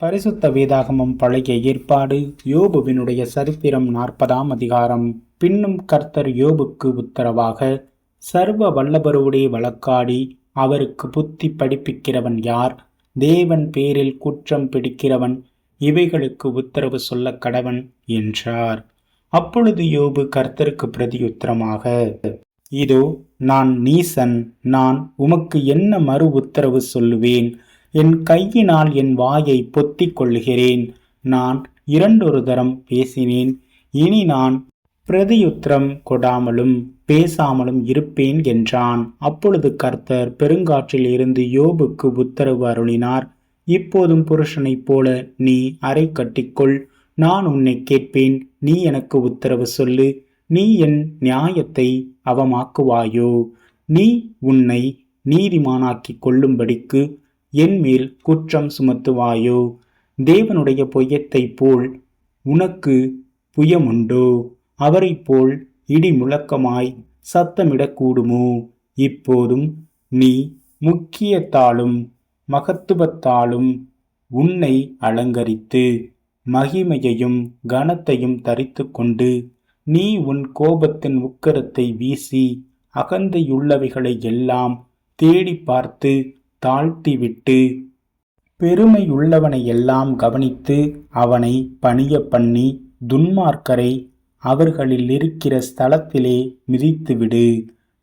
பரிசுத்த வேதாகமம் பழைய ஏற்பாடு யோபுவினுடைய சரித்திரம் 40ஆம் அதிகாரம். பின்னும் கர்த்தர் யோபுக்கு உத்தரவாக, சர்வ வல்லவரோடே வழக்காடி அவருக்கு புத்தி படிப்பிக்கிறவன் யார்? தேவன் பேரில் குற்றம் பிடிக்கிறவன் இவைகளுக்கு உத்தரவு சொல்ல கடவன் என்றார். அப்பொழுது யோபு கர்த்தருக்கு பிரதியுத்தரமாக, இதோ நான் நீசன், நான் உமக்கு என்ன மறு உத்தரவு சொல்லுவேன்? என் கையினால் என் வாயை பொத்திக் கொள்ளுகிறேன். நான் 2 தரம் பேசினேன், இனி நான் பிரதியுத்தரம் கொடாமலும் பேசாமலும் இருப்பேன் என்றான். அப்பொழுது கர்த்தர் பெருங்காற்றில் இருந்து யோபுக்கு உத்தரவு அருளினார். இப்போதும் புருஷனைப் போல நீ அறை கட்டிக்கொள், நான் உன்னை கேட்பேன், நீ எனக்கு உத்தரவு சொல்லு. நீ என் நியாயத்தை அவமாக்குவாயோ? நீ உன்னை நீதிமானாக்கிக் கொள்ளும்படிக்கு என் மேல் குற்றம் சுமத்துவாயோ? தேவனுடைய பொய்யத்தை போல் உனக்கு புயமுண்டோ? அவரை போல் இடி முழக்கமாய் சத்தமிடக்கூடுமோ? இப்போதும் நீ முக்கியத்தாலும் மகத்துவத்தாலும் உன்னை அலங்கரித்து மகிமையையும் கனத்தையும் தரித்து கொண்டு, நீ உன் கோபத்தின் உக்கிரத்தை வீசி அகந்தையுள்ளவைகளை எல்லாம் தேடி பார்த்து தாழ்த்திவிட்டு, பெருமையுள்ளவனை எல்லாம் கவனித்து அவனை பணிய பண்ணி, துன்மார்க்கரை அவர்களில் இருக்கிற ஸ்தலத்திலே மிதித்துவிடு.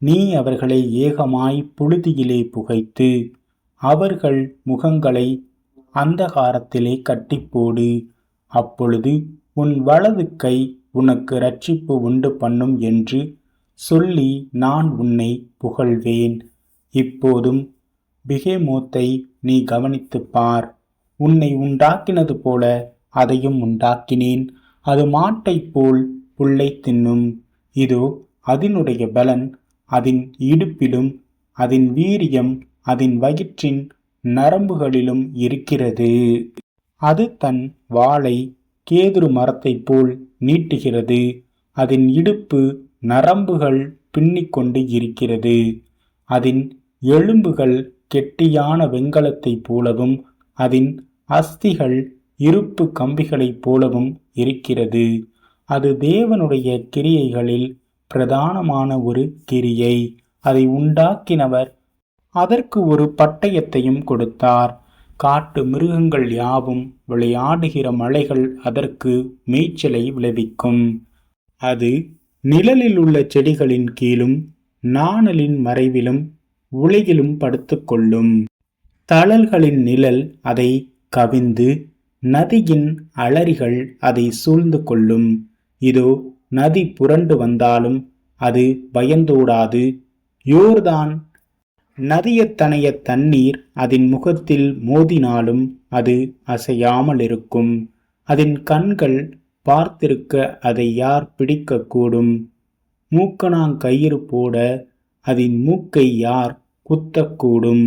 நீ அவர்களை ஏகமாய் புழுதியிலே புகைத்து அவர்கள் முகங்களை அந்தகாரத்திலே கட்டிப்போடு. அப்பொழுது உன் வலது கை உனக்கு இரட்சிப்பு உண்டு பண்ணும் என்று சொல்லி நான் உன்னை புகழ்வேன். இப்போதும் பிகேமோத்தை நீ கவனித்துப் பார். உன்னை உண்டாக்கினது போல அதையும் உண்டாக்கினேன். அது மாட்டைப் போல் புல்லை தின்னும். இதோ அதனுடைய பலன் அதன் இடுப்பிலும் அதன் வீரியம் அதன் வயிற்றின் நரம்புகளிலும் இருக்கிறது. அது தன் வாளை கேதுரு மரத்தைப் போல் நீட்டுகிறது. அதன் இடுப்பு நரம்புகள் பின்னிக்கொண்டு இருக்கிறது. அதன் எலும்புகள் கெட்டியான வெண்கலத்தைப் போலவும் அதன் அஸ்திகள் இருப்பு கம்பிகளைப் போலவும் இருக்கிறது. அது தேவனுடைய கிரியைகளில் பிரதானமான ஒரு கிரியை. அதை உண்டாக்கினவர் அதற்கு ஒரு பட்டயத்தையும் கொடுத்தார். காட்டு மிருகங்கள் யாவும் விளையாடுகிற மலைகள் அதற்கு மேய்ச்சலை விளைவிக்கும். அது நிழலில் உள்ள செடிகளின் கீழும் நாணலின் மறைவிலும் உலகிலும் படுத்துக்கொள்ளும். தழல்களின் நிழல் அதை கவிந்து நதியின் அலறிகள் அதை சூழ்ந்து கொள்ளும். இதோ நதி புரண்டு வந்தாலும் அது பயந்தோடாது. யோர்தான் நதியத்தனைய தண்ணீர் அதன் முகத்தில் மோதினாலும் அது அசையாமல் இருக்கும். அதன் கண்கள் பார்த்திருக்க அதை யார் பிடிக்கக்கூடும்? மூக்கணாங்கயிறு போட அதன் மூக்கை யார் குத்தக்கூடும்?